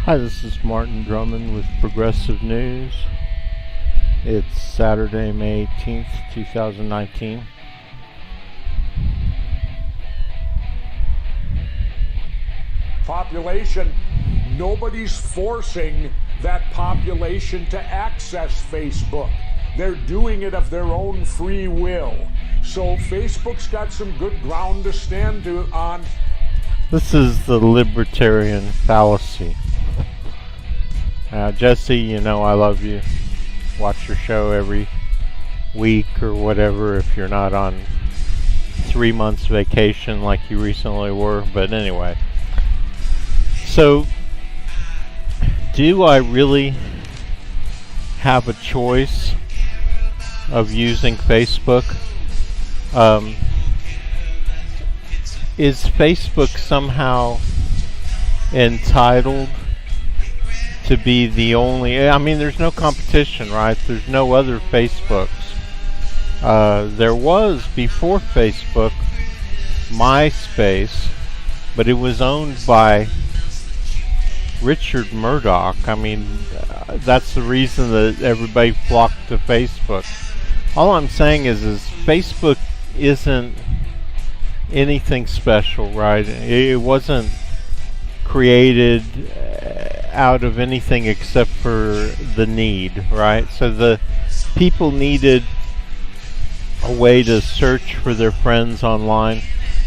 Hi, this is Martin Drummond with Progressive News. It's Saturday, May 18th, 2019. Population, nobody's forcing that population to access Facebook. They're doing it of their own free will. So Facebook's got some good ground to stand on. This is the libertarian fallacy. Jesse, you know I love you. Watch your show every week or whatever if you're not on 3 months vacation like you recently were. But anyway. So, do I really have a choice of using Facebook? Is Facebook somehow entitled to be the only... I mean, there's no competition, right? There's no other Facebooks. There was, before Facebook, MySpace, but it was owned by Richard Murdoch. I mean, that's the reason that everybody flocked to Facebook. All I'm saying is Facebook isn't anything special, right? It wasn't created out of anything except for the need, right? So the people needed a way to search for their friends online,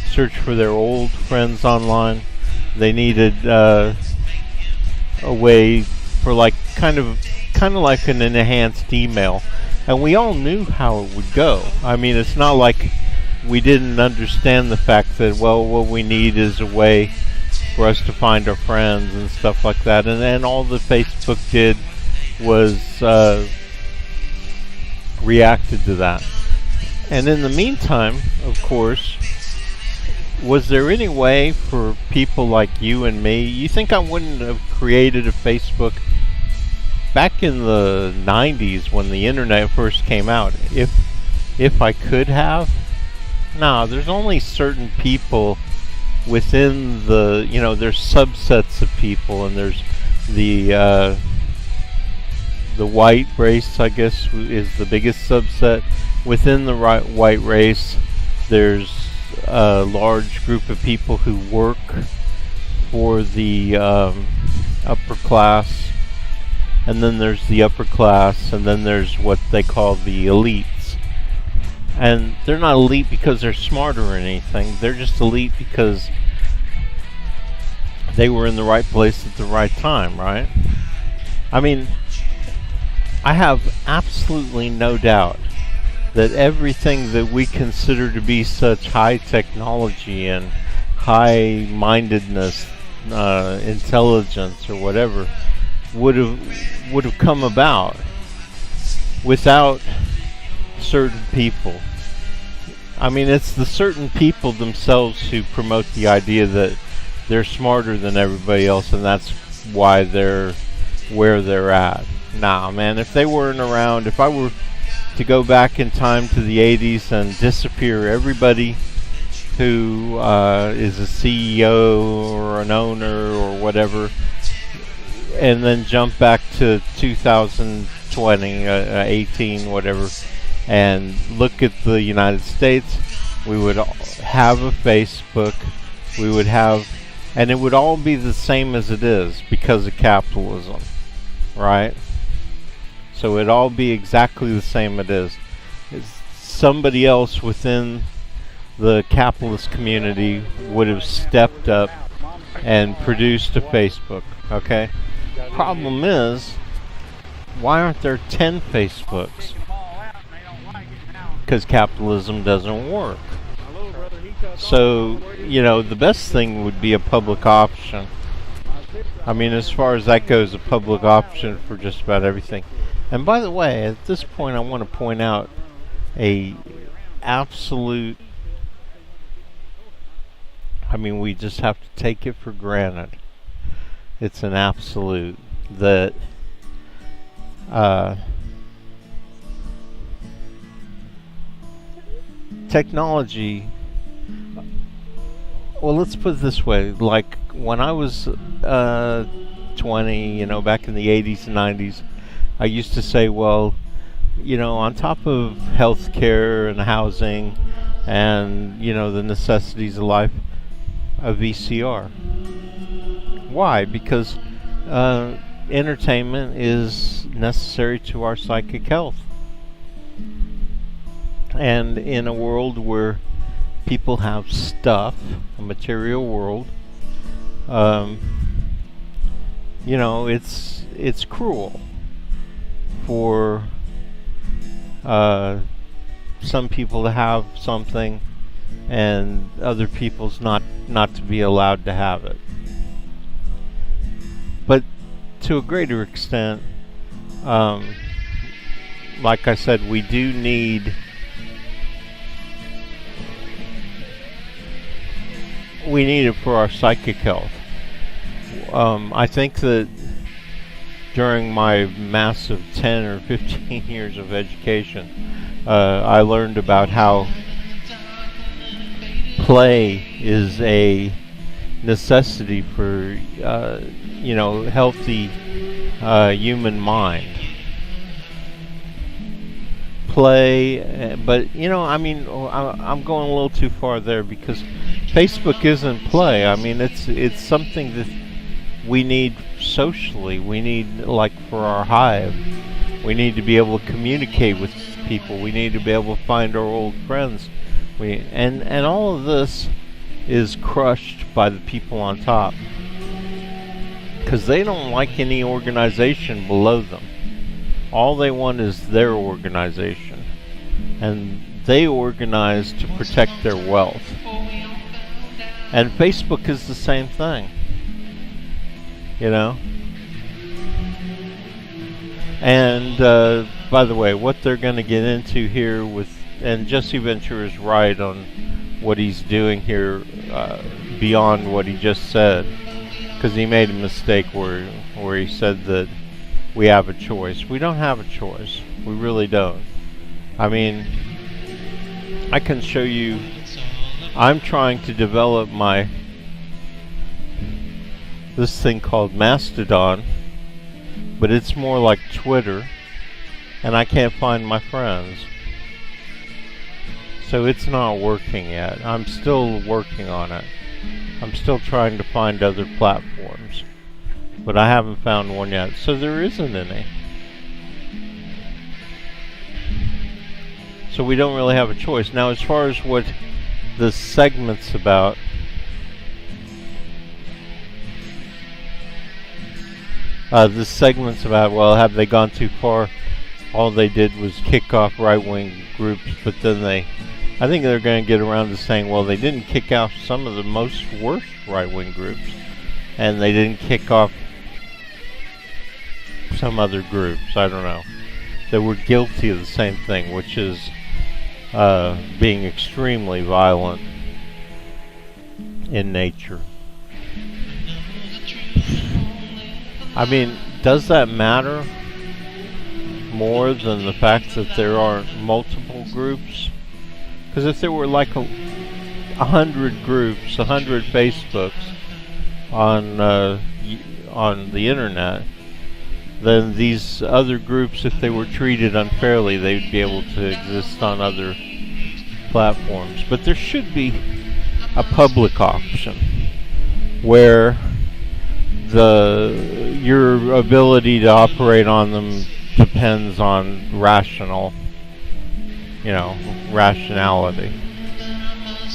search for their old friends online. They needed a way for kind of like an enhanced email, and we all knew how it would go. I mean, it's not like we didn't understand the fact that, well, what we need is a way for us to find our friends and stuff like that. And then all the Facebook did was reacted to that. And in the meantime, of course, was there any way for people like you and me? You think I wouldn't have created a Facebook back in the 90s when the internet first came out if I could have? No, there's only certain people within the, there's subsets of people, and there's the white race, I guess, is the biggest subset. Within the white race, there's a large group of people who work for the upper class, and then there's the upper class, and then there's what they call the elites. And they're not elite because they're smart or anything. They're just elite because they were in the right place at the right time, right? I mean, I have absolutely no doubt that everything that we consider to be such high technology and high-mindedness, intelligence or whatever, would have come about without certain people. I mean, it's the certain people themselves who promote the idea that they're smarter than everybody else, and that's why they're where they're at. Nah, man, if they weren't around, if I were to go back in time to the 80s and disappear everybody who is a CEO or an owner or whatever, and then jump back to 2020, 18, whatever, and look at the United States, we would have a Facebook, we would have, and it would all be the same as it is because of capitalism, right? So it'd all be exactly the same it is. Somebody else within the capitalist community would have stepped up and produced a Facebook, okay? Problem is, why aren't there 10 Facebooks? Because capitalism doesn't work. So, the best thing would be a public option. I mean, as far as that goes, a public option for just about everything. And by the way, at this point, I want to point out a absolute... I mean, we just have to take it for granted. It's an absolute that technology, well, let's put it this way, like when I was 20, back in the 80s and 90s, I used to say, well, on top of health care and housing and, the necessities of life, a VCR. Why? Because entertainment is necessary to our psychic health. And in a world where people have stuff, a material world, it's cruel for some people to have something and other people's not to be allowed to have it. But to a greater extent, like I said, we do need it for our psychic health. I think that during my massive 10 or 15 years of education, I learned about how play is a necessity for healthy human mind. Play, but I'm going a little too far there, because Facebook isn't play. I mean, it's something that we need socially. We need, like, for our hive, we need to be able to communicate with people. We need to be able to find our old friends. And all of this is crushed by the people on top, because they don't like any organization below them. All they want is their organization, and they organize to protect their wealth. And Facebook is the same thing, And by the way, what they're going to get into here and Jesse Ventura is right on what he's doing here, beyond what he just said, because he made a mistake where he said that we have a choice. We don't have a choice. We really don't. I mean, I can show you. I'm trying to develop this thing called Mastodon, but it's more like Twitter, and I can't find my friends. So it's not working yet. I'm still working on it. I'm still trying to find other platforms, but I haven't found one yet. So there isn't any. So we don't really have a choice. Now, as far as what the segment's about, well, have they gone too far? All they did was kick off right-wing groups, but then I think they're going to get around to saying, well, they didn't kick off some of the most worst right-wing groups, and they didn't kick off some other groups, I don't know, that were guilty of the same thing, which is being extremely violent in nature. I mean, does that matter more than the fact that there are multiple groups? Because if there were like 100 groups, 100 Facebooks on the internet, then these other groups, if they were treated unfairly, they would be able to exist on other platforms. But there should be a public option where your ability to operate on them depends on rationality.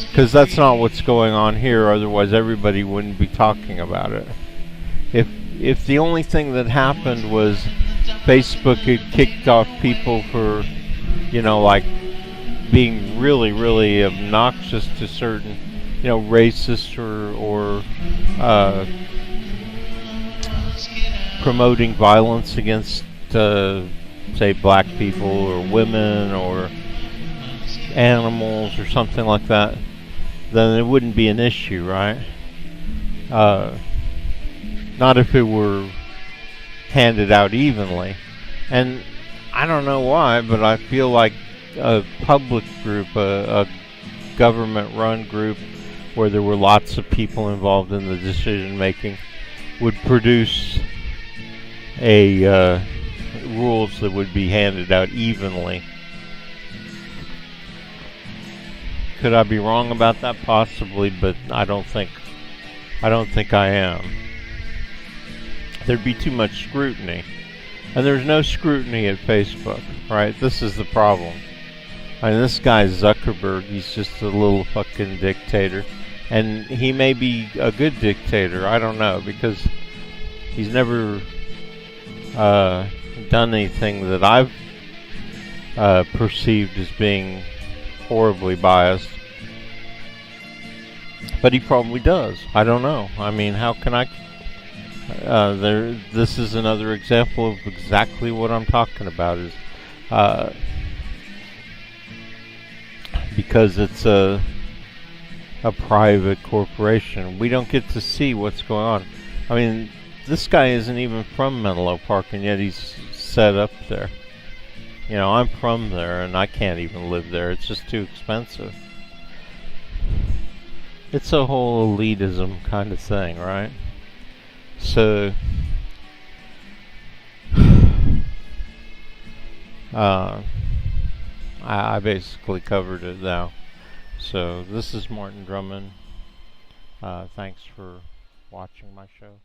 Because that's not what's going on here, otherwise everybody wouldn't be talking about it. If the only thing that happened was Facebook had kicked off people for, like being really, really obnoxious to certain, racist or promoting violence against, say, black people or women or animals or something like that, then it wouldn't be an issue, right? Not if it were handed out evenly. And I don't know why, but I feel like a public group, a government-run group, where there were lots of people involved in the decision-making, would produce a rules that would be handed out evenly. Could I be wrong about that? Possibly, but I don't think I am. There'd be too much scrutiny. And there's no scrutiny at Facebook, right? This is the problem. I mean, this guy Zuckerberg, he's just a little fucking dictator. And he may be a good dictator, I don't know, because he's never done anything that I've perceived as being horribly biased. But he probably does. I don't know. I mean, how can I... this is another example of exactly what I'm talking about. Is because it's a private corporation, we don't get to see what's going on. I mean, this guy isn't even from Menlo Park, and yet he's set up there. You know, I'm from there, and I can't even live there. It's just too expensive. It's a whole elitism kind of thing, right? So, I basically covered it now. So, this is Martin Drummond. Thanks for watching my show.